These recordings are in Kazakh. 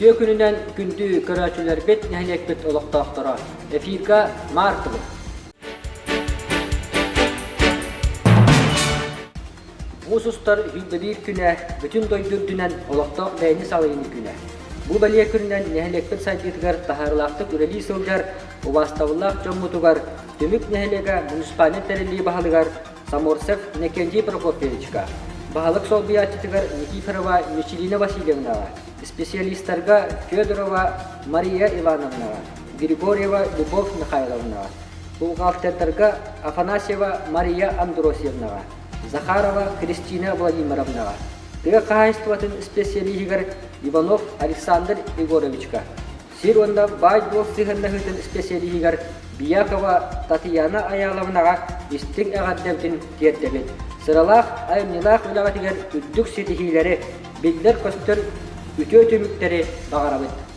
Ütüye gününden gündü körəçülər bet nəhlək bet olaqtaqlara. Efirga Mаар ТВ. Musustar bir güne bütün doydurdunan olaqtaq bəyni salayını güne. Bu baliye gününden nəhlək bet saytıqlar taharlaqtıq üreli soljar, ovastavlaq jommutugar, tümük nəhləqə munisipalnet tərəli bahalıgar, Samorsev Nekenji Prokofievichka. Bahalık sol biyaçıtıgar Nikiforova Michelina Vasilyevna, специалисттарға Федорова Мария Ивановна, Григорьева Любовь Михайловна, бухгалтердарға Афанасьева Мария Андросьевна, Захарова Кристина Владимировна, тыга қағайыстыватын специалистігер Иванов Александр Егоровичка, Сиронда Байдбол сығырнағытын специалистігер Биякова Татьяна Аяловнаға істің әғаддевден тертебет. Сыралақ айымнилақ үлағатығар үддік сетихилері білдер көстір ütü tümükleri bağırabıd.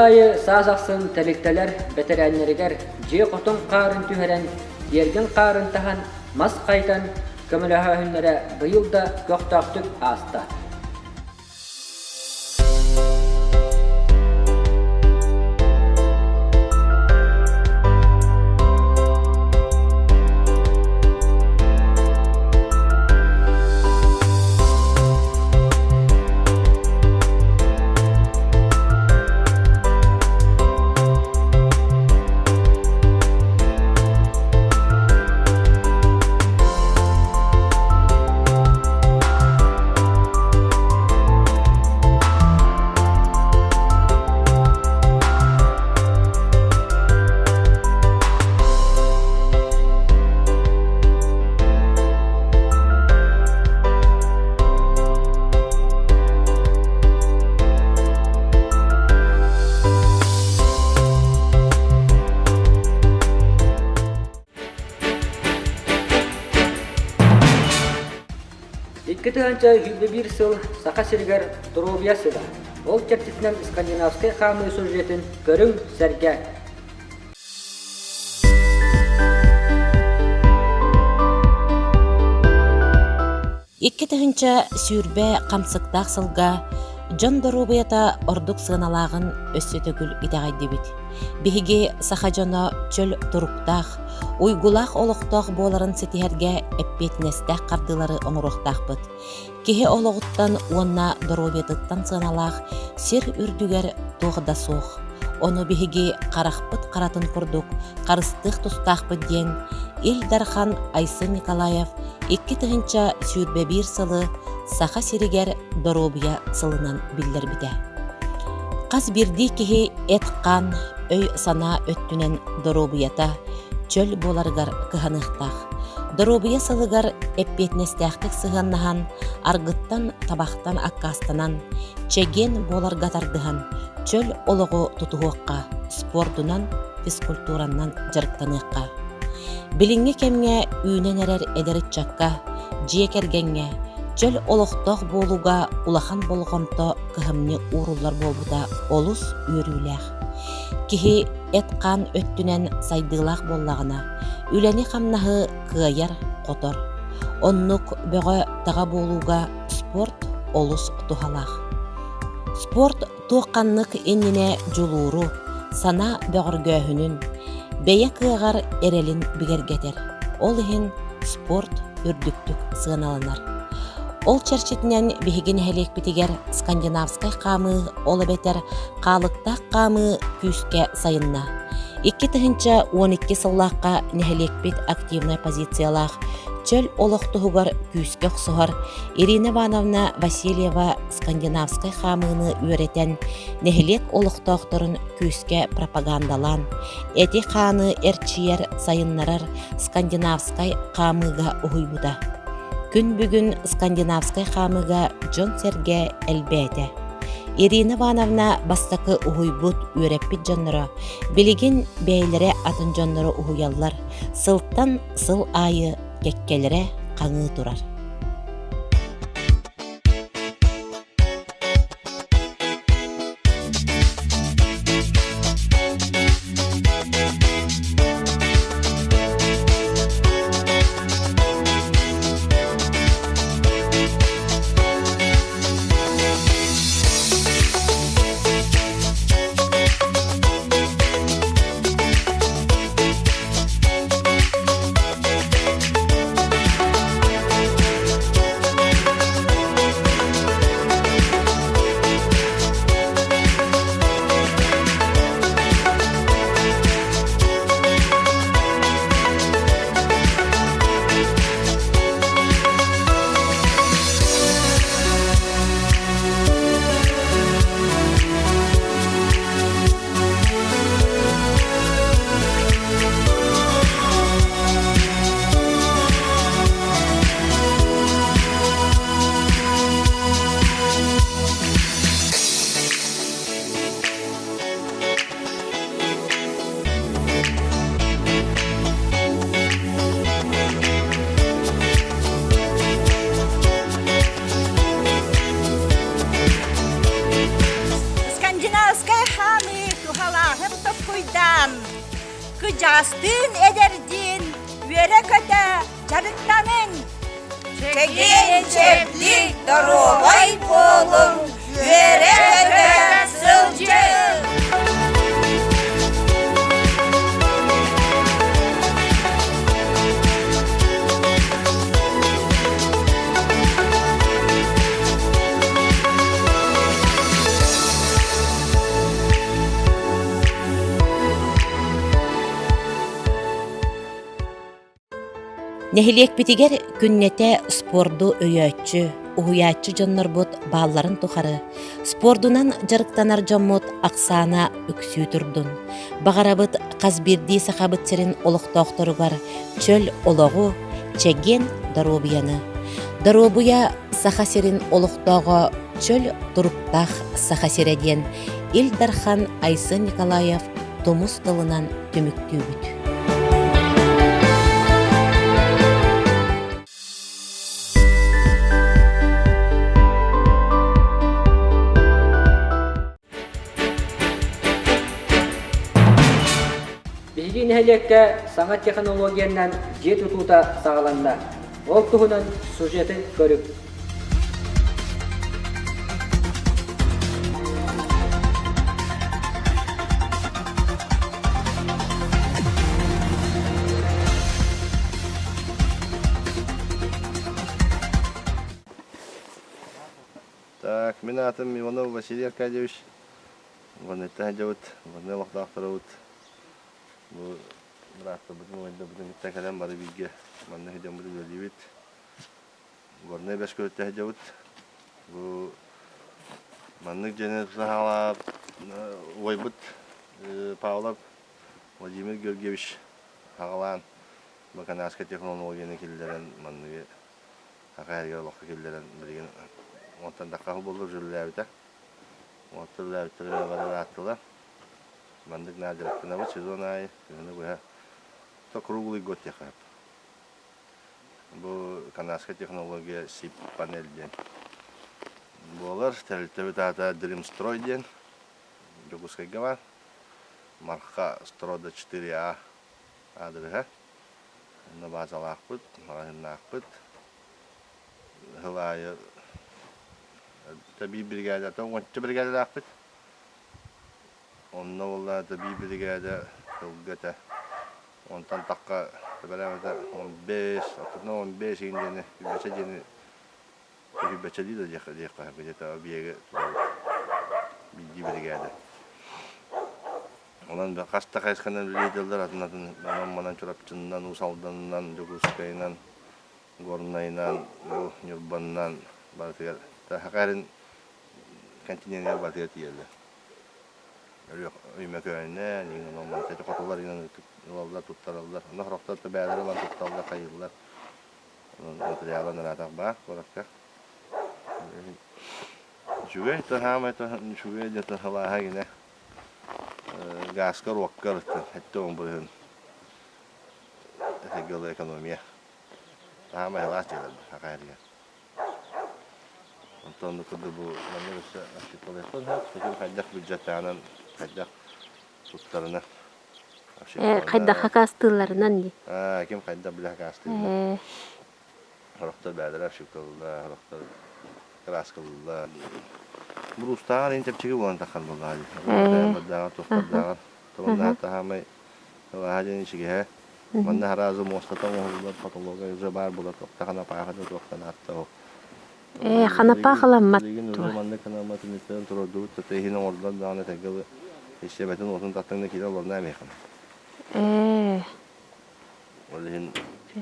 Bılayı sağsaqsın telikteler beterenleriger je qotun qarın tüheren yergen qarın tahan mas qaytan kömülahı hünlere bıyılda göktaqtık asta. Ikkitığınca 21 yıl saqa sirger Dorobiyası da. Ol çerçitinen İskandinavskay xamı sürjetin görün serge. Ikkitığınca sürbe qamsıqtaq sılga John Dorobiyata orduk sığınaлагын өссөтөгүл итагайдыбыт. Биһиги сахажоно чөл туруктах, уйгулах олохтох боларын сетиһерге эппетинестэх кардылары оңорохтахпыт. Киһи ологуттан уонна Доробиятыттан сığыналаах сир үрдүгер туғда суох. Ону биһиги карахпыт каратын курдук, карыстык тустахпыт диэн Илдархан Айсын Николаев ikkitığınca sürbe bir сылы саха сиригер Доробия сылынан биллербите. Қас бирди киһи этқан өй сана өттүнен Доробията чөл боларгар кыһаныхтах. Доробия сылыгар эппетнестяхтык сыһаннаһан аргыттан табахтан аккастанан чеген боларгатардыһан чөл ологу тутуһуокка спортунан физкультураннан жарыктаныакка. Билиңге кемге үүнен эрер эдеритчакка жиекергенге чөл олохтох болуга улахан болгонто кыһымны ууруллар болбута олус үйрүүлэх. Киһи эткан өттүнен сайдыылаах боллагына үлени хамнаһы кыайар котор. Оннук бөҕө тага болууга спорт олус тухалаах. Спорт туокканнык иннине жулууру сана бөҕөргөөһүнүн бэйэ кыагар эрелин бигергетер. Ол иһин спорт үрдүктүк сыаналанар. Ол чарчитинен биһигин хелекпитигер скандинавскай камы олабетер калыктак камы күүске сайынна. 2-12 сыллаакка нехелекпит активный позициялаах чөл олохтугар күүске оксугар Ирина Ивановна Васильева скандинавскай хамыны үйрөтен нехелек олохтоохторун күүске пропагандалан эти ханы эрчиер сайыннарар скандинавскай камыга уйбута. Күн бүгүн скандинавскай хамыга Джон Серге элбете. Ирина Ивановна бастакы уйбут үйрөппит жонноро билигин бейлере атын жонноро уйаллар сылттан сыл айы кеккелере каңы турар. jastın ederdin, vere köte jarıktanın. Çekin çepli darolay polum, vere köte sılcı. Нехилек битигер күннете спорду өйөтчү, уhuyaatчы дьоннорбут баалларын тухары. Спордунан жарыктанар жоммут Аксана үксүү турдун. Багарабыт казбирди сахабыт серин олохтоохторугар чөл ологу чеген даробияны. Даробуя саха серин олохтоого чөл туруктах саха середен Илдархан Айсы Николаев томус тылынан төмүктүүбүт. Биһиги нэһэлиэккэ саҥа технологиянан дьиэ тутуута саҕаланна. Ол туһунан сюжеты көрүп. Так, мен атым Иванов Василий Аркадьевич. Ванетта хаджавыт, ванне лохтаахтаравыт. Bu bıraktı bugün oyunda bugün gitti kalem bari bilgi. Manne hediye bunu görüyüt. Gorne beş kötü hediye bu manne cennet sahala oybut Pavlov Vladimir Georgievich hagalan bakın asker teknolojinin killerin manne hakayır vakti killerin bilgin ondan dakika bulur jüllevde. Ondan levtere var attılar. Мандык надирактына ба сезон айы, сезоны бұя. То круглый год техап. Бұл канадская технология СИП панель ден. Бұлар тәлітті тата Дримстрой ден. Жогускай гава. Марқа Строда 4А адырға. На базалы ақпыт, марағын ақпыт. Ғылайы табий бригада, то ончы бригада ақпыт. Онна олла табий бригада ылгата. Онтан таққа табарамада 15, атырна 15 еңдені, бәче дейді деққа, где-то объеге биди бригада. Олан қаста қайсқанан лейділдер атынатын манан чұрапчынынан, усалданынан, жогускайынан, горнайынан, нюрбаннан, бартығар. Хақарын континентер бартығар тиелді. Үйме кöyüne, normal tete kotular inan yollar tuttarıllar. Onlar roktatta bäleri lan tuttarıllar kayırlar. Materiallar atak bak, korakka. Şuge ta hama ta şuge de ta hala hagine. Gaskar wakkar hatta on burun. Tegel ekonomiya. Hama hala tela hakariya. Ondan da bu manırsa açıklayalım. Peki kaydak büdjetten kaydak tuttarına. Kaydak hakastırlarından di. Kim kaydak bile hakastı. Roktar bäder şükürler, roktar kraskıllar. Bu ustar en tepçi olan takal bolay. Daha tuttarlar. Tamam da hamay hajin işige. Manna harazı mostatan olurlar patologa zabar bulat takana payahada doktan hatta o. Xanapa xalamat. Manna kanamat niten turdu tehin ordan dana tegel işlemetin olsun tatında kilo olurlar mekan. Olhin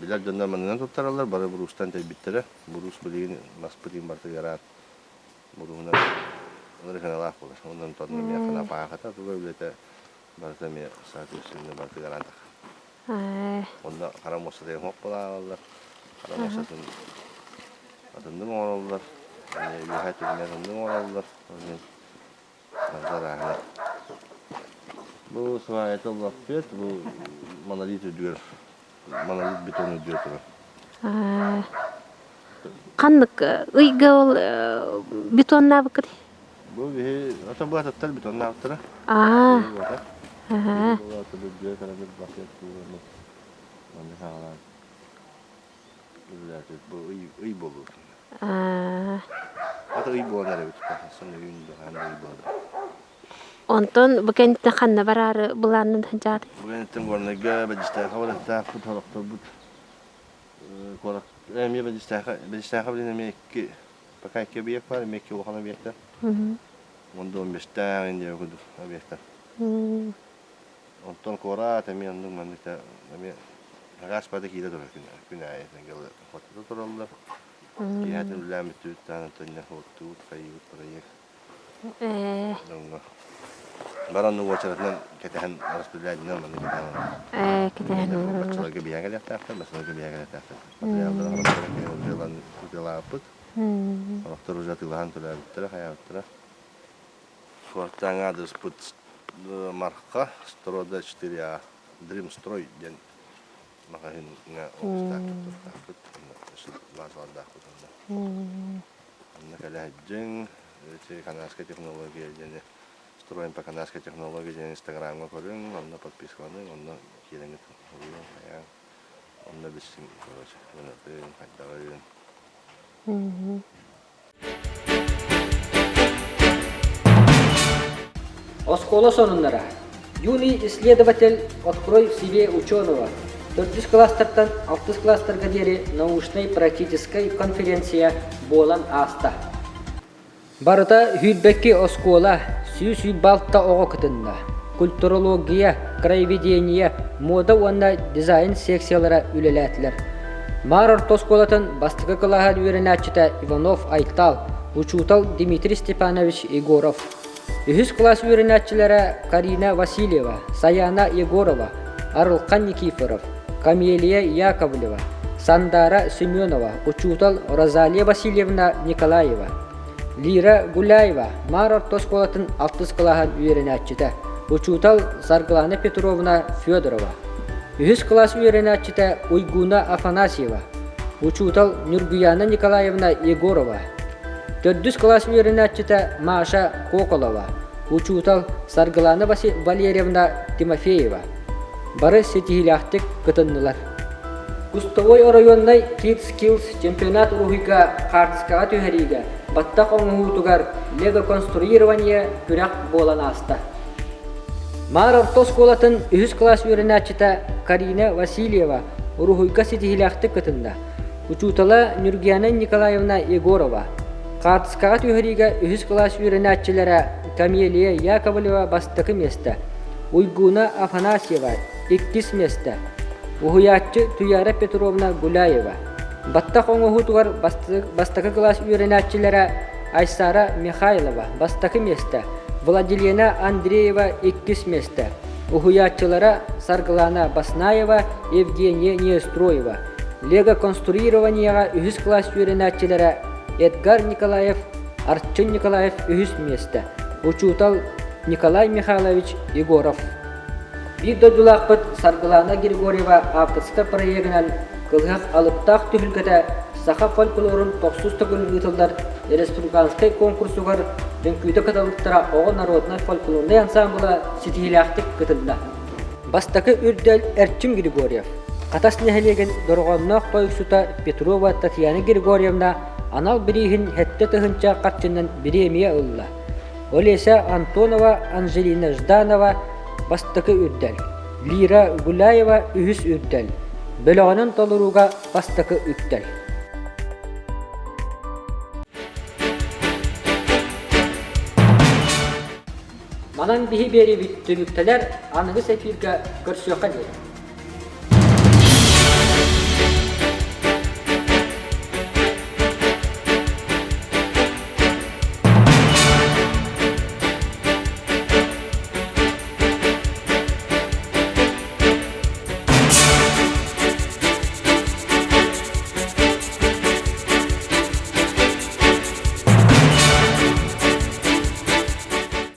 bilar jönda mannan tuttarlar bara burustan tebittere. Burus bilin maspudin bartı garat. Buruna onları kanala kolar. Ondan tadını meya kana payahada tuga bilete bartı meya saati üstünde bartı garat. Onda karamosa de hoppalar. Karamosasın adını morallar. Yani yuhat ürünlerinde morallar. Manzara. Bu sayede lafet bu monolit ödüyor. Monolit beton ödüyor tabii. Kanlık ıygıl betonla bakır. Bu bir ata bu atatlar betonla attırı. Aha. Bu atılıyor kadar bir bakıyor bunu. Onu sağlar. Bu iyi bulur. Ata iyi bulur nereye tutar? Sonra günde hangi iyi bulur. Ondan bugün de kanna barar bulanın hacari. Bugün tüm görnege bediste havalı takip tarafta bu. Korak. Emiye bediste havalı ne ki bakay ki bir yak var mı ki o kana bir yakta. Onda 15 tane indiye kudu bir yakta. Ondan kora temiye andın mandıkta temiye Hagas pada kita tu kena tinggal foto tu orang lah. Dia tu lama tu tanah tanya foto kayu proyek. Nunggu. Barang nunggu cerita katahan harus belajar nama ni katahan. Kitahan. Betul ke biaya kita tak, betul ke biaya kita tak. Padahal orang jalan tu laput. Orang terus jatuh lahan tu dah terah. Fortanga disput marka stroda 4 Dream Stroy dan makahin nga takut langsung takut nakalahadyang si kanaska teknologi jadi stroin pa kanaska teknologi jadi Instagram ko rin na podpis ko na na kilang ito kaya na bising ko na rin kada rin Оскола сонуннара. Юный исследователь открой себе ученого. 4 класстардан 6 класстарга дери научной практической конференция болан аста. Барыта хүлбекки оскола сүй балта ого кытында. Культурология, краеведение, мода уанна дизайн секциялара үлеләтлер. Маар тосколатын бастыкы кылахан үйренәчіті Иванов Айтал, учутал Дмитрий Степанович Егоров. 100 класс үйренәтчілері Карина Васильева, Саяна Егорова, Арылқан Никифоров, Камелия Яковлева, Сандара Семенова, учутал Розалия Васильевна Николаева, Лира Гуляева, Маар тосколатын 6 кылахан үйренәтчіті, учутал Сарглана Петровна Федорова. 100 класс үйренәтчіті Уйгуна Афанасьева, учутал Нюргияна Николаевна Егорова. 4 класс үйренәтчіті Маша Коколова, учутал Сарглана Валерьевна Тимофеева. Бары сетихиляхтик кытыннылар. Кустовой районной Kids Skills чемпионат рухига қартыскаға түйәриге баттақ оңуғутугар лего конструирование күрәк болан аста. Маар тосколатын 100 класс үйренәтчіті Карина Васильева рухига сетихиляхтик кытында. Учутала Нюргияна Николаевна Егорова. Қартыскаға түйәриге 100 класс үйренәтчілері Камелия Яковлева бастықы месті. Уйгуна Афанасьева 2 месті. Ухуятчы Туяра Петровна Гуляева. Баттақ оңуғутуғар бастықы класс үйренәтчілері Айсара Михайлова бастықы месті. Владилена Андреева 2 месті. Ухуятчылары Сарглана Баснаева, Евгения Неустроева. Лего конструированияға 100 класс үйренәтчілері Эдгар Николаев, Арчын Николаев 100 месті. Учутал Николай Михайлович Егоров. Биддодулақпыт Сарглана Григорьева апытсты проегінен кылғақ алыптақ түхілгіді сақа фольклорын 900 түгіл ұтылдар республиканскай конкурсуғар дүнкүйді каталықтыра оғы народной фольклорный ансамбыла сетихиляқтық кытылда. Бастақы үрдел Эрчин Григорьев. Қатас нәхелеген дұрғаннақ тойықсута Петрова Татьяна Григорьевна анал бірігін хетті тұхынча қатчынын біремия ұлла. Олеся Антонова, Анжелина Жданова бастықы үрдел. Лира Гуляева 100 үрдел. Бөліғанын толыруға бастықы үрдел. Манан бігі бері түміктелер анығы сәфирға көрсіоқа дейін.